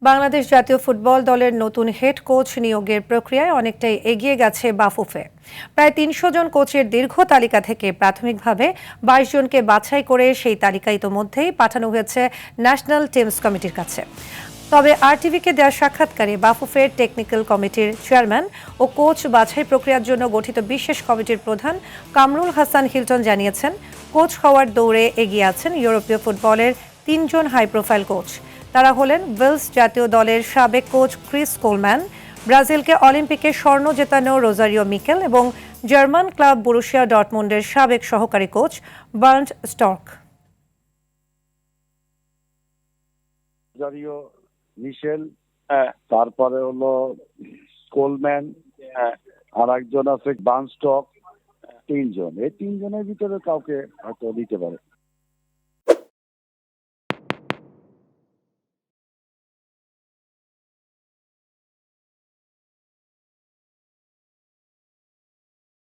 বাংলাদেশ জাতীয় ফুটবল দলের নতুন হেড কোচ নিয়োগের প্রক্রিয়ায় অনেকটাই এগিয়ে গেছে বাফুফে। প্রায় ৩০০ জন কোচের দীর্ঘ তালিকা থেকে প্রাথমিকভাবে ২২ জনকে বাছাই করে সেই তালিকা ইতোমধ্যেই পাঠানো হয়েছে ন্যাশনাল টিমস কমিটির কাছে। তবে আরটিভিকে দেওয়া সাক্ষাৎকারে বাফুফের টেকনিক্যাল কমিটির চেয়ারম্যান ও কোচ বাছাই প্রক্রিয়ার জন্য গঠিত বিশেষ কমিটির প্রধান কামরুল হাসান হিলটন জানিয়েছেন, কোচ হওয়ার দৌড়ে এগিয়ে আছেন ইউরোপীয় ফুটবলের ৩ জন হাই প্রোফাইল কোচ। তারা হলেন ওয়েলস জাতীয় দলের সাবেক কোচ ক্রিস কোলম্যান, ব্রাজিলকে অলিম্পিকে স্বর্ণ জেতানো রোজারিও মিকেল এবং জার্মান ক্লাব বরুসিয়া ডর্টমুন্ডের সাবেক সহকারী কোচ বার্ন্ট স্টর্ক। রোজারিও মিশেল, তারপরে হলো কোলম্যান, আর একজন আছে বার্নস্টক। ৩ জন, এই ৩ জনের ভিতরে কাউকে হয়তো দিতে পারে।